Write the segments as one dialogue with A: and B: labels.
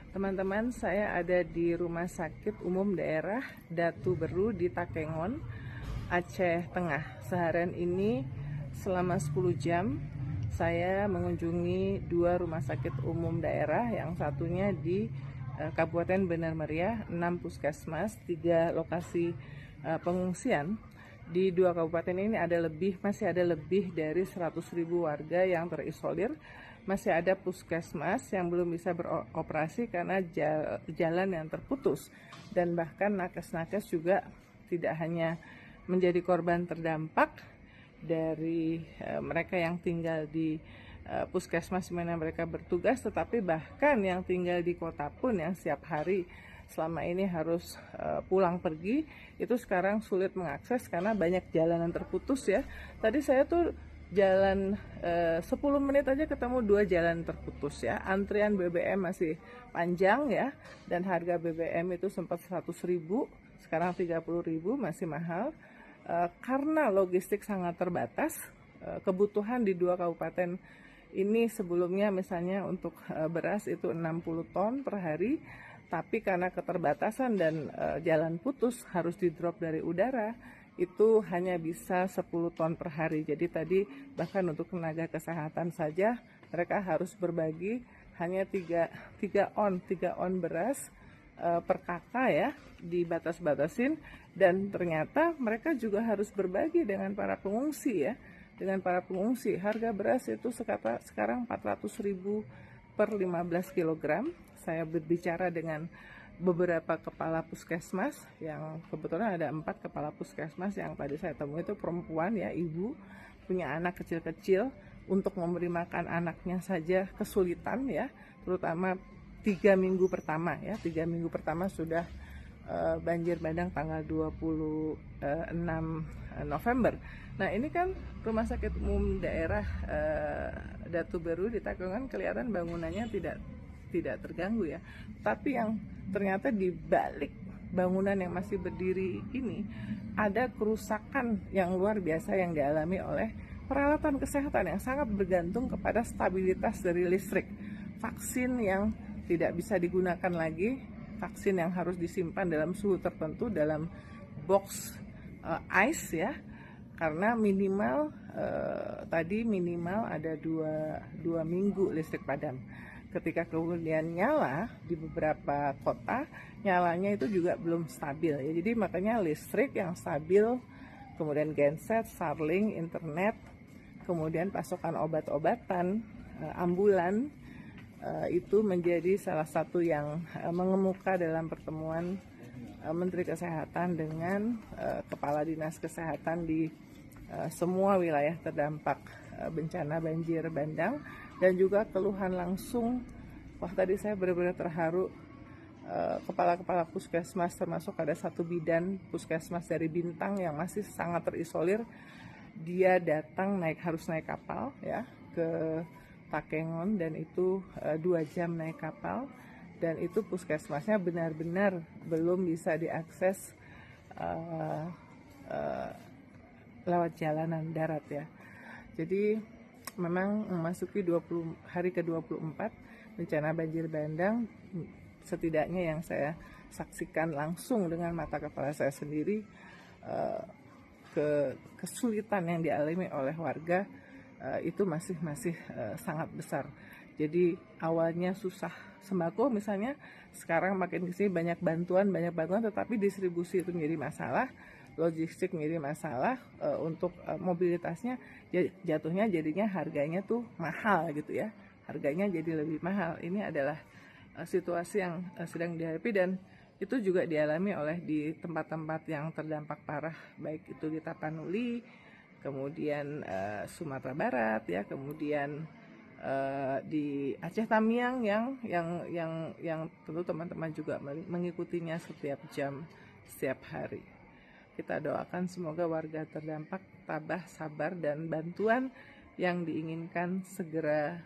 A: Teman-teman, saya ada di Rumah Sakit Umum Daerah Datu Beru di Takengon, Aceh Tengah. Seharian ini selama 10 jam saya mengunjungi 2 rumah sakit umum daerah, yang satunya di Kabupaten Benar Meriah, 6 puskesmas, 3 lokasi pengungsian. Di 2 kabupaten ini masih ada lebih dari 100.000 warga yang terisolir. Masih ada puskesmas yang belum bisa beroperasi karena jalan yang terputus. Dan bahkan nakes-nakes juga tidak hanya menjadi korban terdampak dari mereka yang tinggal di puskesmas di mana mereka bertugas, tetapi bahkan yang tinggal di kota pun yang setiap hari selama ini harus pulang pergi, itu sekarang sulit mengakses karena banyak jalanan terputus ya. Tadi saya tuh jalan 10 menit aja ketemu 2 jalan terputus ya. Antrian BBM masih panjang ya, dan harga BBM itu sempat 100.000, sekarang 30.000, masih mahal karena logistik sangat terbatas. Kebutuhan di 2 kabupaten ini sebelumnya misalnya untuk beras itu 60 ton per hari, tapi karena keterbatasan dan jalan putus harus di-drop dari udara, itu hanya bisa 10 ton per hari. Jadi tadi bahkan untuk tenaga kesehatan saja mereka harus berbagi hanya 3 on beras per kakak ya, dibatas-batasin. Dan ternyata mereka juga harus berbagi dengan para pengungsi ya. Dengan para pengungsi, harga beras itu sekarang 400.000 per 15 kg. Saya berbicara dengan beberapa kepala puskesmas, yang kebetulan ada 4 kepala puskesmas yang tadi saya temui itu perempuan ya, ibu punya anak kecil-kecil, untuk memberi makan anaknya saja kesulitan ya, terutama 3 minggu pertama ya. 3 minggu pertama sudah banjir bandang tanggal 26 November. Nah ini kan Rumah Sakit Umum Daerah Datu Beru di Takengon, kelihatan bangunannya tidak terganggu ya. Tapi yang ternyata di balik bangunan yang masih berdiri ini ada kerusakan yang luar biasa yang dialami oleh peralatan kesehatan yang sangat bergantung kepada stabilitas dari listrik. Vaksin yang tidak bisa digunakan lagi, vaksin yang harus disimpan dalam suhu tertentu dalam box ice ya, karena minimal ada 2 minggu listrik padam. Ketika kemudian nyala di beberapa kota, nyalanya itu juga belum stabil ya. Jadi makanya listrik yang stabil, kemudian genset, Starlink, internet, kemudian pasokan obat-obatan, ambulan, itu menjadi salah satu yang mengemuka dalam pertemuan Menteri Kesehatan dengan Kepala Dinas Kesehatan di semua wilayah terdampak bencana banjir bandang. Dan juga keluhan langsung, wah tadi saya benar-benar terharu, kepala-kepala puskesmas, termasuk ada 1 bidan puskesmas dari Bintang yang masih sangat terisolir. Dia datang harus naik kapal ya ke Takengon, dan itu 2 jam naik kapal, dan itu puskesmasnya benar-benar belum bisa diakses lewat jalanan darat ya. Jadi memang memasuki hari ke-24 bencana banjir bandang, setidaknya yang saya saksikan langsung dengan mata kepala saya sendiri, kesulitan yang dialami oleh warga itu masih sangat besar. Jadi awalnya susah sembako misalnya, sekarang makin kesini banyak bantuan, tetapi distribusi itu menjadi masalah, logistik menjadi masalah, untuk mobilitasnya jatuhnya jadinya harganya tuh mahal gitu ya, harganya jadi lebih mahal. Ini adalah situasi yang sedang dihadapi, dan itu juga dialami oleh di tempat-tempat yang terdampak parah, baik itu di Tapanuli, kemudian Sumatera Barat ya, kemudian di Aceh Tamiang yang tentu teman-teman juga mengikutinya setiap jam, setiap hari. Kita doakan semoga warga terdampak tabah, sabar, dan bantuan yang diinginkan segera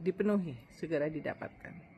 A: dipenuhi, segera didapatkan.